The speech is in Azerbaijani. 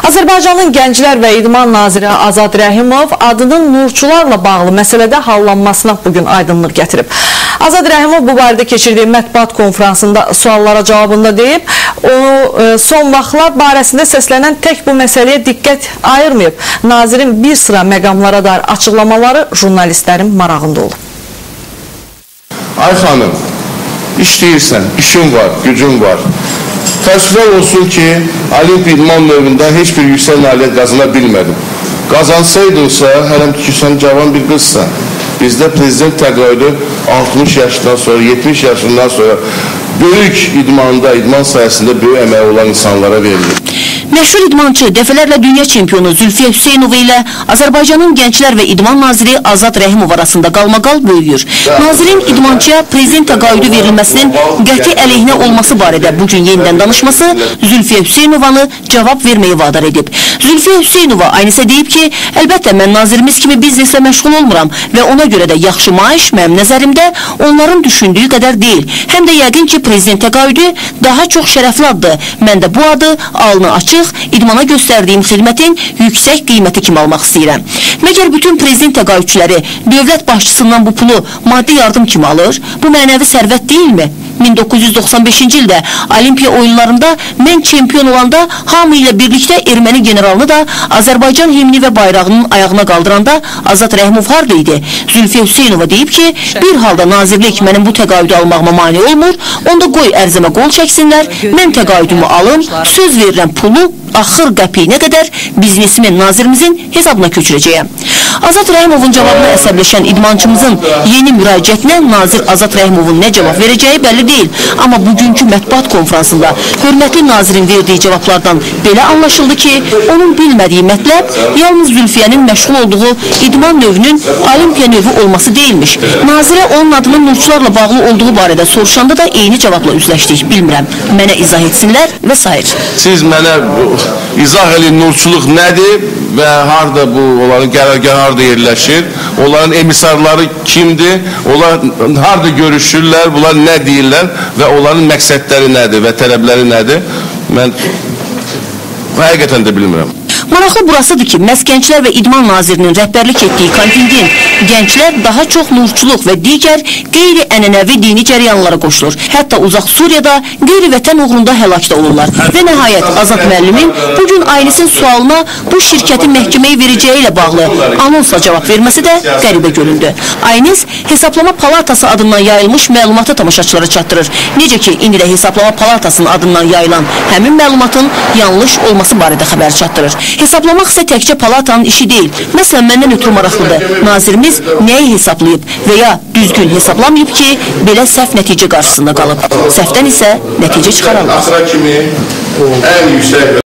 Azərbaycanın Gənclər və İdman Naziri Azad Rəhimov adının nurçularla bağlı məsələdə hallanmasına bugün aydınlıq gətirib. Azad Rəhimov bu barədə keçirdiyi mətbuat konferansında suallara cavabında deyib, o son vaxtlar barəsində səslənən tək bu məsələyə diqqət ayırmayıb. Nazirin bir sıra məqamlara dair açıqlamaları jurnalistlərin marağında olub. Ay xanım, işləyirsən, işin var, gücün var. Təəssüflər olsun ki, Olimpiya idman növündə heç bir yüksək nailiyyət qazana bilmədim. Qazansaydınsa, hələm ki, sən cavan bir qızsan. Bizdə prezident təqaüdü 60 yaşından sonra, 70 yaşından sonra böyük idmanda, idman sayəsində böyük əməyi olan insanlara verilir. Məşhur idmançı, dəfələrlə dünya çempionu Zülfiyə Hüseynova ilə Azərbaycanın Gənclər və İdman Naziri Azad Rəhimov arasında qalmaqal böyüyür. Nazirin idmançıya prezident təqaüdü verilməsinin qəti əleyhinə olması barədə bugün yenidən danışması Zülfiyə Hüseynovanı cavab verməyi vadar edib. Zülfiyə Hüseynova aynısı deyib ki, əlbəttə mən nazirimiz kimi bizneslə məşğul olmuram və ona görə də yaxşı maaş mənim nəzərimdə onların düşündüyü qədər deyil. Həm də yəqin ki, prezident təqaüdü daha çox şərəfli addır. Mən də bu adı alnı açıq idmana göstərdiyim xidmətin yüksək qiyməti kimi almaq istəyirəm. Məgər bütün prezident təqaüdçüləri dövlət başçısından bu pulu maddi yardım kimi alır? Bu mənəvi sərvət deyilmi? 1995-ci ildə Olimpiya oyunlarında mən çempion olanda hamı ilə birlikdə erməni generalını da Azərbaycan himni və bayrağının ayağına qaldıranda Azad Rəhimov harda idi? Zülfiyə Hüseynova deyib ki, bir halda nazirlik mənim bu təqaüdü almağıma mane olmur, onda qoy ərzəmə qol çəksinlər, mən təqaüdümü alım, söz verirəm pulu axır qəpiyinə qədər biznesimin, nazirimizin hesabına köçürəcəyəm. Azad Rəhimovun cavabına əsəbləşən idmançımızın yeni müraciətinə nazir Azad Rəhimovun nə cavab verəcəyi bəlli deyil. Amma bugünkü mətbuat konferansında hörmətli nazirin verdiyi cavablardan belə anlaşıldı ki, onun bilmədiyi mətləb yalnız Zülfiyənin məşğul olduğu idman növünün Olimpiya növü olması deyilmiş. Nazirə onun adının nurçularla bağlı olduğu barədə soruşanda da eyni cavabla üzləşdik. Bilmirəm, mənə izah etsinlər və s. Siz mənə izah edin, nurçuluq nədir və harada bu, onların qərargahı harada yerləşir, onların emisarları kimdir, onlar harada görüşürlər, bunlar nə deyirlər və onların məqsədləri nədir və tələbləri nədir, mən həqiqətən də bilmirəm. Maraqlı burasıdır ki, məhz Gənclər və İdman Nazirinin rəhbərlik etdiyi kontingent gənclər daha çox nurçuluq və digər qeyri-ənənəvi dini cəryanlara qoşulur. Hətta uzaq Suriyada qeyri-vətən uğrunda həlak da olurlar. Və nəhayət Azad müəllimin bugün ailəsinin sualına bu şirkətin məhkəməyə verəcəyi ilə bağlı anonsla cavab verməsi də qəribə göründü. Ayniz Hesablama Palatası adından yayılmış məlumatı tamaşaçılara çatdırır. Necə ki, indi də Hesablama Palatasının adından yayılan həmin məlumatın yanlış olması barədə xəbər çatdırır. Hesablamaq isə təkcə palatanın işi deyil. Məsələn, məndən ötürü maraqlıdır. Nazirimiz nəyi hesablayıb və ya düzgün hesablamayıb ki, belə səhv nəticə qarşısında qalıb. Səhvdən isə nəticə çıxaralım.